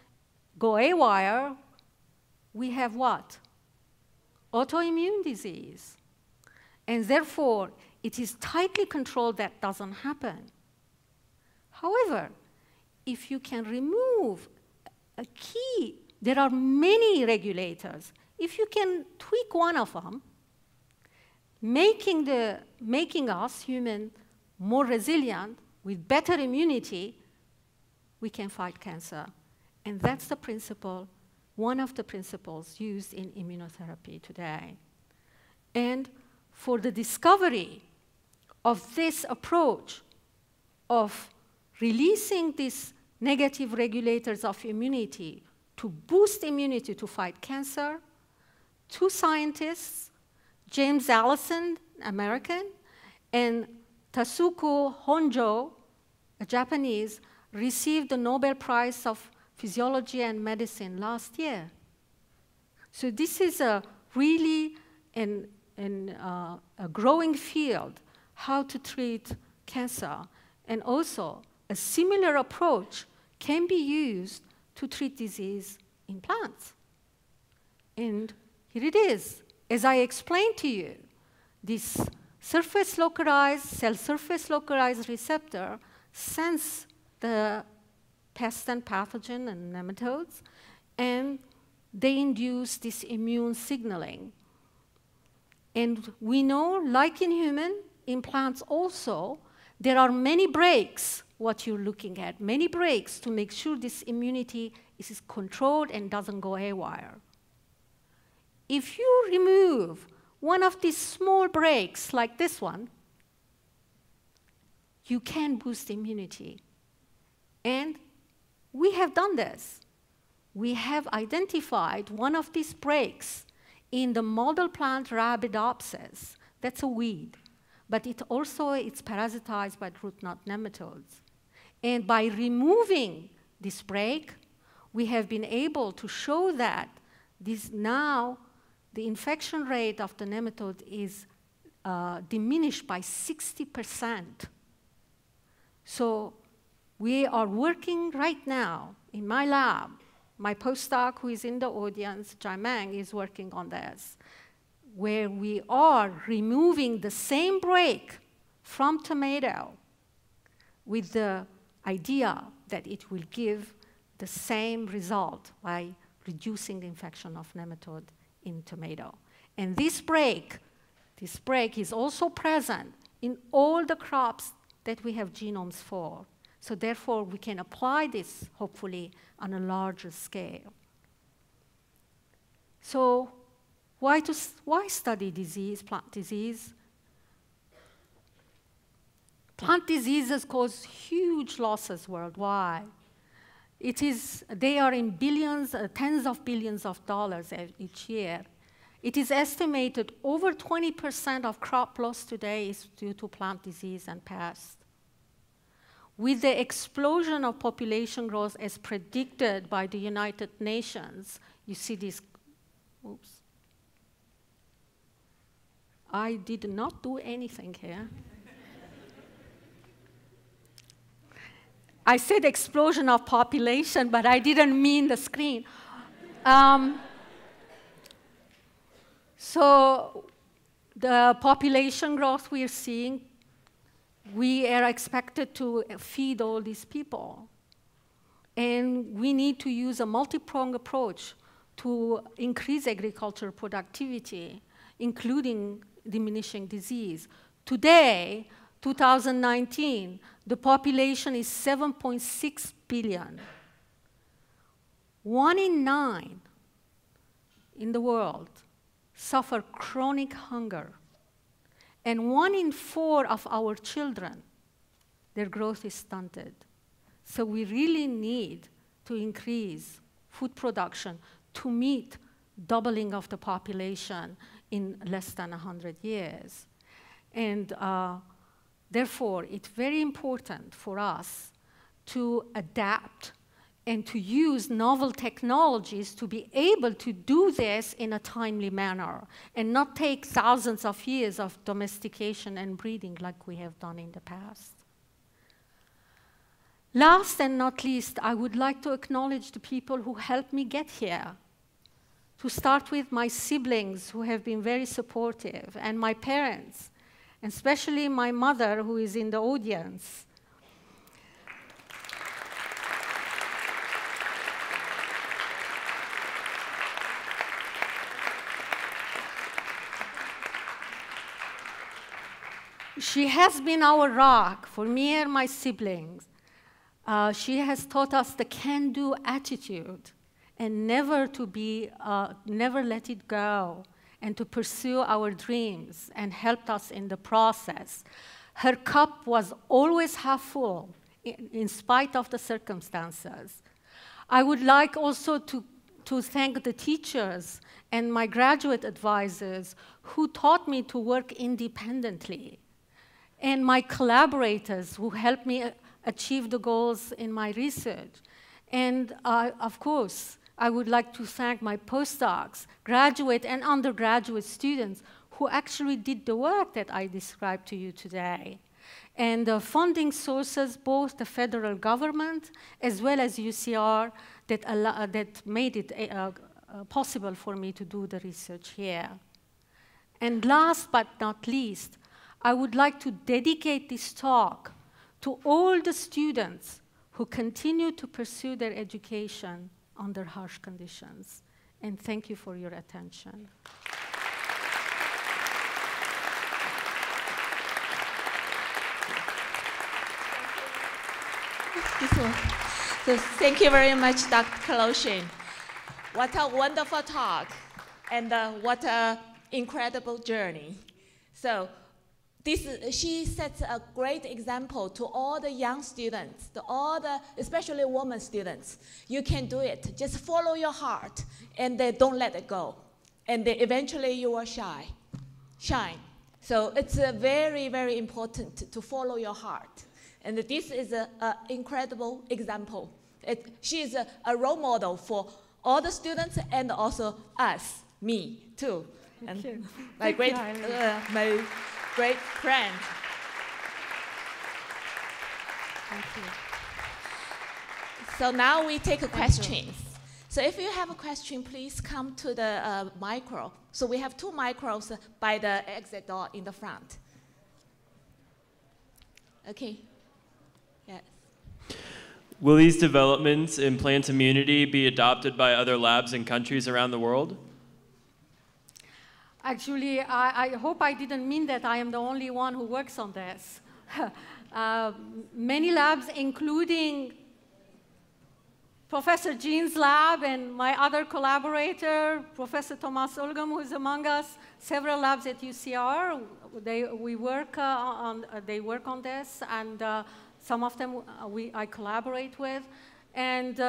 go haywire, we have what? Autoimmune disease. And therefore, it is tightly controlled that doesn't happen. However, if you can remove a key, there are many regulators. If you can tweak one of them, making us, human, more resilient with better immunity, we can fight cancer. And that's the principle, one of the principles used in immunotherapy today. And for the discovery of this approach of releasing these negative regulators of immunity to boost immunity to fight cancer, two scientists, James Allison, American, and Tasuku Honjo, a Japanese, received the Nobel Prize of Physiology and Medicine last year. So this is really a growing field, how to treat cancer. And also, a similar approach can be used to treat disease in plants. And here it is. As I explained to you, this surface localized, cell surface localized receptor sense the pest and pathogen and nematodes, and they induce this immune signaling. And we know, like in human, in plants also, there are many breaks, what you're looking at, many breaks to make sure this immunity is controlled and doesn't go haywire. If you remove one of these small breaks, like this one, you can boost immunity. And we have done this. We have identified one of these breaks in the model plant Arabidopsis. That's a weed. But it's parasitized by root knot nematodes. And by removing this break, we have been able to show that the infection rate of the nematode is diminished by 60%. So we are working right now in my lab. My postdoc, who is in the audience, Jaimang, is working on this, where we are removing the same break from tomato with the idea that it will give the same result by reducing the infection of nematode in tomato. And this break is also present in all the crops that we have genomes for. So therefore, we can apply this, hopefully, on a larger scale. So why study disease, plant disease? Plant diseases cause huge losses worldwide. They are in billions, tens of billions of dollars each year. It is estimated over 20% of crop loss today is due to plant disease and pests. With the explosion of population growth as predicted by the United Nations, you see this, oops. I did not do anything here. I said explosion of population, but I didn't mean the screen. So the population growth we are seeing, we are expected to feed all these people. And we need to use a multi-pronged approach to increase agricultural productivity, including diminishing disease. Today, 2019, the population is 7.6 billion. 1 in 9 in the world suffer chronic hunger. And 1 in 4 of our children, their growth is stunted. So we really need to increase food production to meet doubling of the population in less than 100 years. And therefore, it's very important for us to adapt and to use novel technologies to be able to do this in a timely manner and not take thousands of years of domestication and breeding like we have done in the past. Last and not least, I would like to acknowledge the people who helped me get here. To start with my siblings who have been very supportive, and my parents, and especially my mother who is in the audience. She has been our rock for me and my siblings. She has taught us the can-do attitude and never let it go, and to pursue our dreams, and helped us in the process. Her cup was always half full, in spite of the circumstances. I would like also to thank the teachers and my graduate advisors who taught me to work independently, and my collaborators who helped me achieve the goals in my research. And of course, I would like to thank my postdocs, graduate and undergraduate students who actually did the work that I described to you today. And the funding sources, both the federal government as well as UCR, that made it possible for me to do the research here. And last but not least, I would like to dedicate this talk to all the students who continue to pursue their education under harsh conditions. And thank you for your attention.
So thank you very much, Dr. Kaloshian. What a wonderful talk, and what an incredible journey. So she sets a great example to all the young students, especially women students. You can do it. Just follow your heart, and don't let it go. And eventually you will shine. So it's very, very important to follow your heart. And this is an incredible example. She is a role model for all the students and also us, me too.
Thank you.
My great friend.
Thank you.
So now we take questions. So if you have a question, please come to the micro. So we have 2 micros by the exit door in the front. Okay. Yes.
Will these developments in plant immunity be adopted by other labs and countries around the world?
Actually, I hope I didn't mean that I am the only one who works on this. Many labs, including Professor Jean's lab and my other collaborator, Professor Thomas Olgam, who is among us, several labs at UCR, they work on this, and some of them I collaborate with. And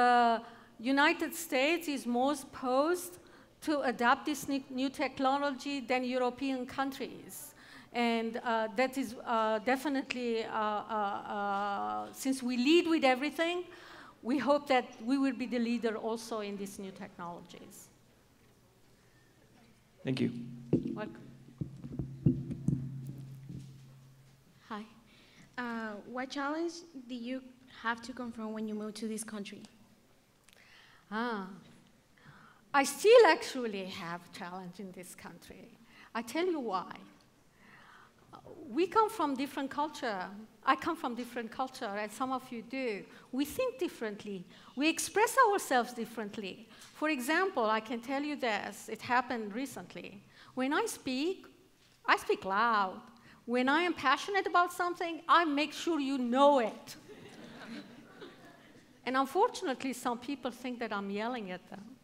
United States is most posed to adapt this new technology than European countries. And that is definitely, since we lead with everything, we hope that we will be the leader also in these new technologies.
Thank you.
Welcome.
Hi. What challenge do you have to confront when you move to this country?
I still actually have challenge in this country. I tell you why. We come from different culture. I come from different culture, as some of you do. We think differently. We express ourselves differently. For example, I can tell you this. It happened recently. When I speak loud. When I am passionate about something, I make sure you know it. And unfortunately, some people think that I'm yelling at them.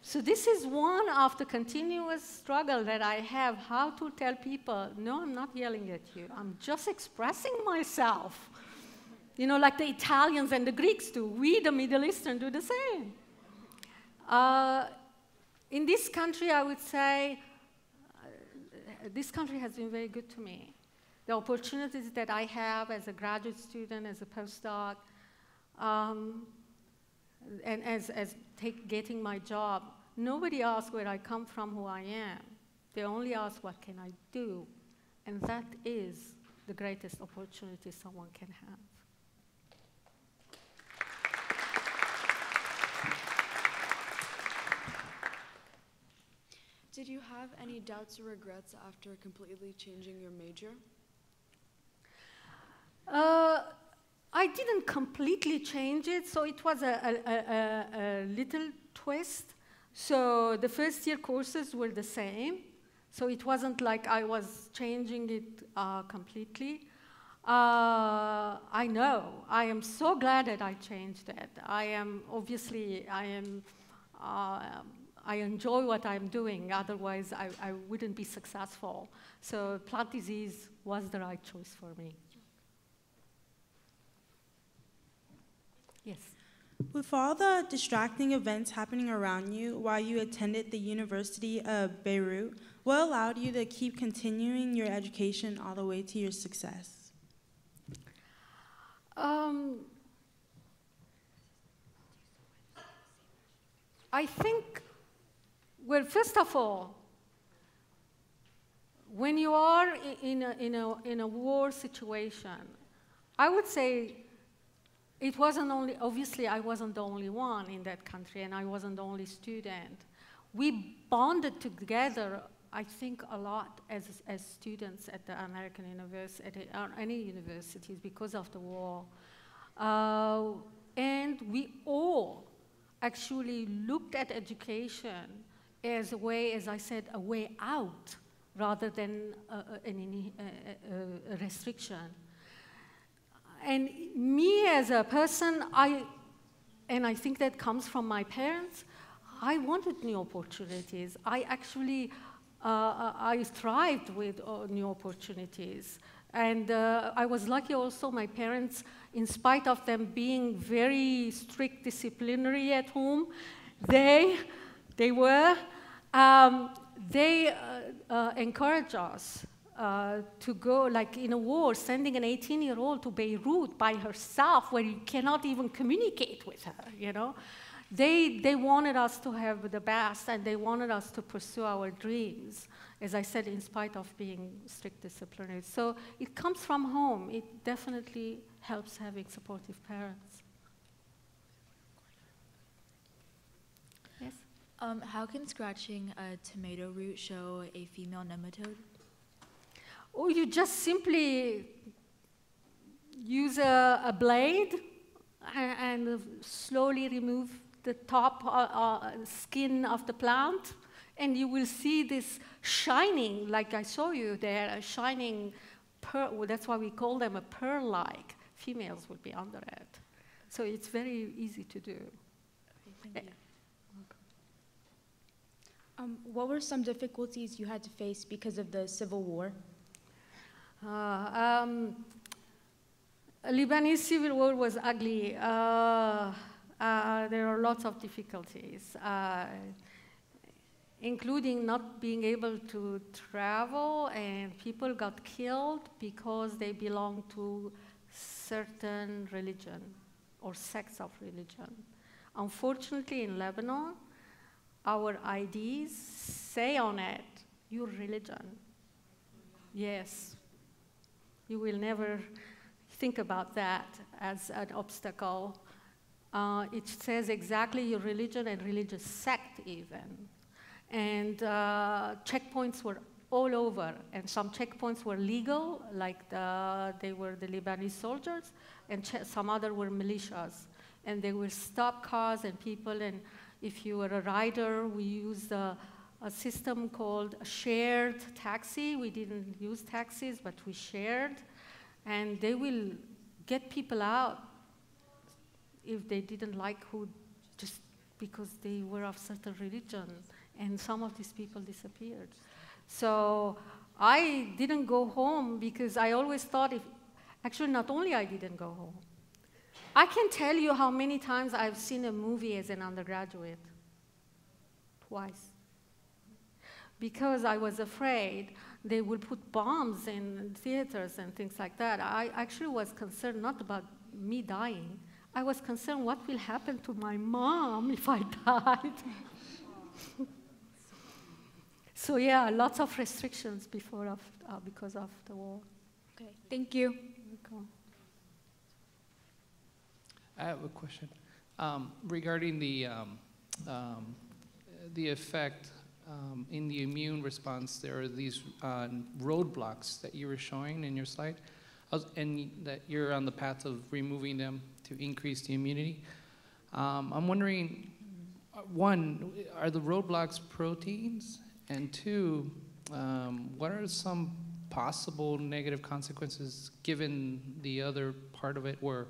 So this is one of the continuous struggle that I have, how to tell people, no, I'm not yelling at you. I'm just expressing myself. You know, like the Italians and the Greeks do. We, the Middle Eastern, do the same. In this country, I would say, this country has been very good to me. The opportunities that I have as a graduate student, as a postdoc, and as getting my job, nobody asks where I come from, who I am. They only ask, what can I do? And that is the greatest opportunity someone can have.
Did you have any doubts or regrets after completely changing your major?
I didn't completely change it, so it was a little twist. So the first year courses were the same, so it wasn't like I was changing it completely. I know, I am so glad that I changed it. I enjoy what I'm doing, otherwise I wouldn't be successful. So plant disease was the right choice for me. Yes.
With all the distracting events happening around you while you attended the University of Beirut, what allowed you to keep continuing your education all the way to your success?
I think, well, first of all, when you are in a war situation, I would say it wasn't only, obviously I wasn't the only one in that country, and I wasn't the only student. We bonded together, I think, a lot as students at the American university, or any universities, because of the war. And we all actually looked at education as a way, as I said, a way out, rather than a restriction. And me as a person, and I think that comes from my parents, I wanted new opportunities. I actually, I thrived with new opportunities. And I was lucky also, my parents, in spite of them being very strict disciplinary at home, they encouraged us to go, like in a war, sending an 18-year-old to Beirut by herself, where you cannot even communicate with her, you know. They wanted us to have the best, and they wanted us to pursue our dreams, as I said, in spite of being strict disciplinary. So it comes from home. It definitely helps having supportive parents. Yes?
How can scratching a tomato root show a female nematode?
Or you just simply use a blade and slowly remove the top skin of the plant, And you will see this shining, like I saw you there, a shining pearl. Well, that's why we call them a pearl-like. Females would be under it. So it's very easy to do.
Okay, thank you. What were some difficulties you had to face because of the civil war?
Lebanese civil war was ugly. There are lots of difficulties, including not being able to travel, and people got killed because they belonged to certain religion or sects of religion. Unfortunately, in Lebanon, our IDs say on it, your religion. Yes. You will never think about that as an obstacle. It says exactly your religion and religious sect even. And checkpoints were all over, and some checkpoints were legal, like they were the Lebanese soldiers, and some other were militias. And they would stop cars and people, and if you were a rider, we used a system called a shared taxi. We didn't use taxis, but we shared. And they will get people out if they didn't like who, just because they were of certain religion. And some of these people disappeared. So I didn't go home because I always thought actually not only I didn't go home, I can tell you how many times I've seen a movie as an undergraduate. Twice. Because I was afraid they would put bombs in theaters and things like that. I actually was concerned not about me dying. I was concerned what will happen to my mom if I died. So yeah, lots of restrictions because of the war.
Okay, thank you.
Welcome.
I have a question regarding the effect in the immune response. There are these roadblocks that you were showing in your slide, and that you're on the path of removing them to increase the immunity. I'm wondering, one, are the roadblocks proteins? And two, what are some possible negative consequences given the other part of it where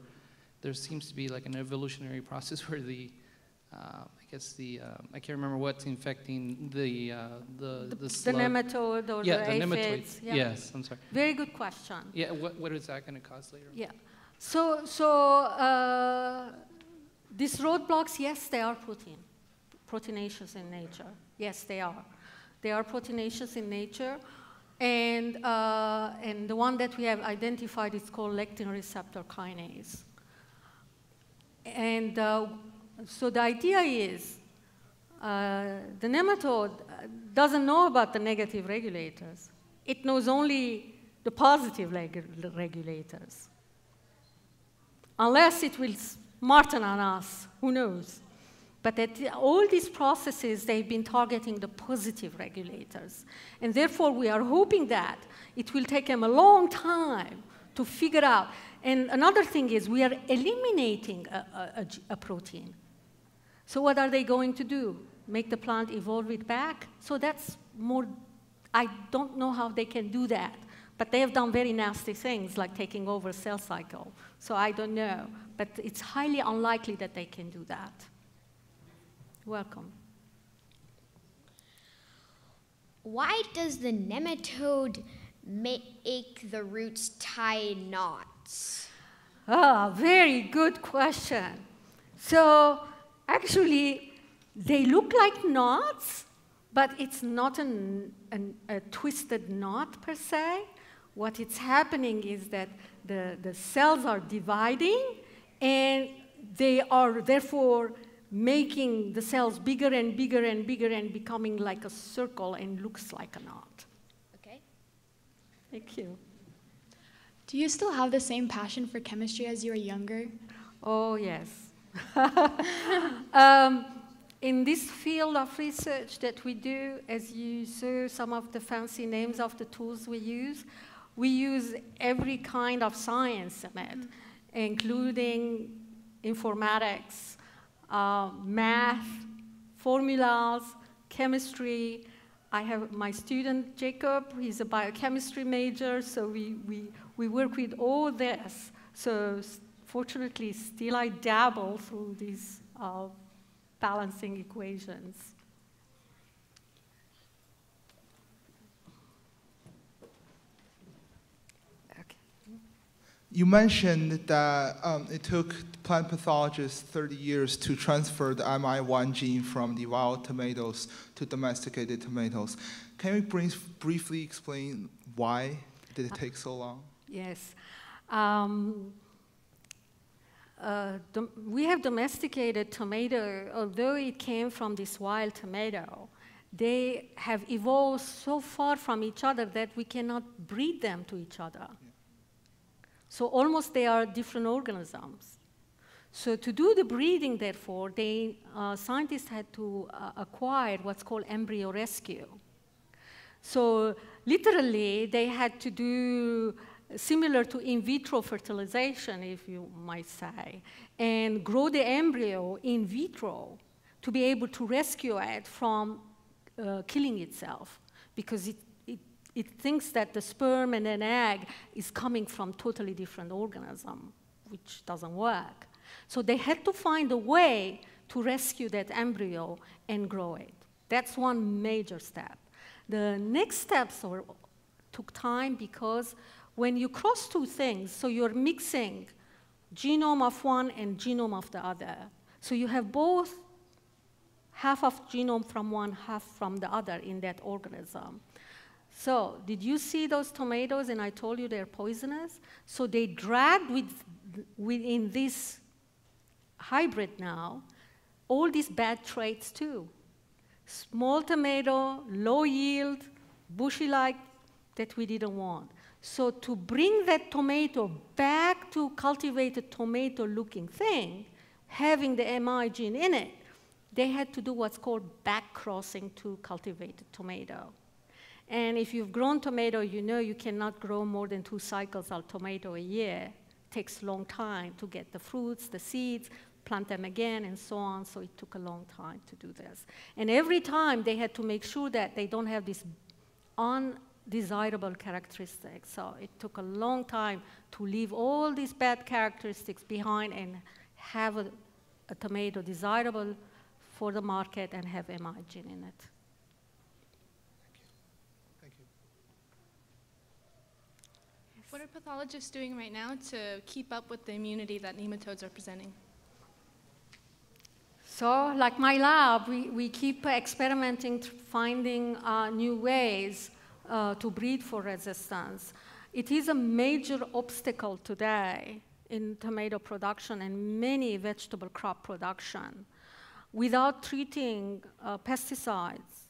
there seems to be like an evolutionary process where the, I can't remember what's infecting the
nematode or
yeah,
the
aphids.
Nematodes. Yeah.
Yes, I'm sorry.
Very good question.
Yeah, what is that going to cause later?
Yeah. So these roadblocks, yes, they are proteinaceous in nature. Yes, they are. They are proteinaceous in nature. And the one that we have identified is called lectin receptor kinase. And so the idea is the nematode doesn't know about the negative regulators. It knows only the positive regulators. Unless it will smarten on us, who knows? But all these processes, they've been targeting the positive regulators. And therefore, we are hoping that it will take them a long time to figure out. And another thing is we are eliminating a protein. So what are they going to do? Make the plant evolve it back? So that's more, I don't know how they can do that. But they have done very nasty things like taking over cell cycle. So I don't know. But it's highly unlikely that they can do that. Welcome.
Why does the nematode make the roots tie knots?
Ah, very good question. So actually, they look like knots, but it's not a twisted knot per se. What is happening is that the cells are dividing, and they are therefore making the cells bigger and bigger and bigger and becoming like a circle and looks like a knot.
Okay.
Thank you.
Do you still have the same passion for chemistry as you were younger?
Oh, yes. In this field of research that we do, as you saw some of the fancy names of the tools we use every kind of science in it, including informatics, math, formulas, chemistry. I have my student, Jacob, he's a biochemistry major, so we work with all this. So fortunately, still I dabble through these balancing equations.
You mentioned that it took plant pathologists 30 years to transfer the MI1 gene from the wild tomatoes to domesticated tomatoes. Can you briefly explain why did it take so long?
Yes. We have domesticated tomato, although it came from this wild tomato. They have evolved so far from each other that we cannot breed them to each other. So almost they are different organisms. So to do the breeding, therefore, scientists had to acquire what's called embryo rescue. So literally, they had to do similar to in vitro fertilization, if you might say, and grow the embryo in vitro to be able to rescue it from killing itself, because it thinks that the sperm and an egg is coming from totally different organism, which doesn't work. So they had to find a way to rescue that embryo and grow it. That's one major step. The next steps took time because when you cross two things, so you're mixing genome of one and genome of the other. So you have both half of genome from one, half from the other in that organism. So did you see those tomatoes? And I told you they're poisonous. So they dragged within this hybrid now all these bad traits too. Small tomato, low yield, bushy-like, that we didn't want. So to bring that tomato back to cultivated tomato-looking thing, having the MI gene in it, they had to do what's called back crossing to cultivated tomato. And if you've grown tomato, you know you cannot grow more than 2 cycles of tomato a year. It takes a long time to get the fruits, the seeds, plant them again, and so on. So it took a long time to do this. And every time they had to make sure that they don't have this undesirable characteristics. So it took a long time to leave all these bad characteristics behind and have a tomato desirable for the market and have MI gene in it.
What are pathologists doing right now to keep up with the immunity that nematodes are presenting?
So, like my lab, we keep experimenting, finding new ways to breed for resistance. It is a major obstacle today in tomato production and many vegetable crop production. Without treating pesticides,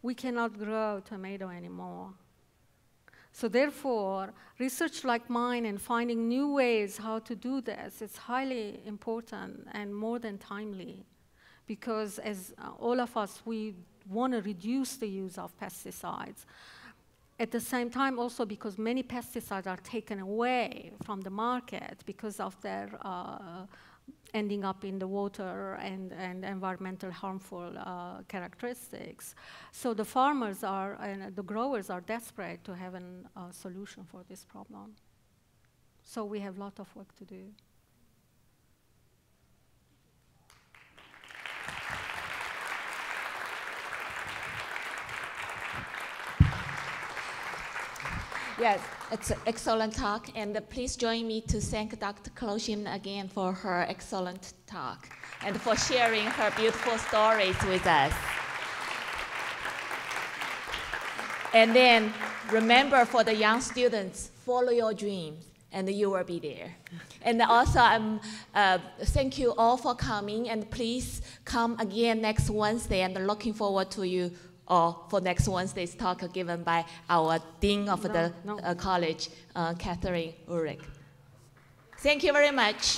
we cannot grow tomato anymore. So therefore, research like mine and finding new ways how to do this is highly important and more than timely, because as all of us, we want to reduce the use of pesticides. At the same time, also because many pesticides are taken away from the market because of their ending up in the water and environmental harmful characteristics. So the farmers and the growers are desperate to have a solution for this problem. So we have a lot of work to do.
Yes, it's an excellent talk, and please join me to thank Dr. Kaloshian again for her excellent talk and for sharing her beautiful stories with us. And then remember, for the young students, follow your dreams, and you will be there. And also, thank you all for coming, and please come again next Wednesday, and looking forward to you for next Wednesday's talk given by our Dean of the college, Catherine Ulrich. Thank you very much.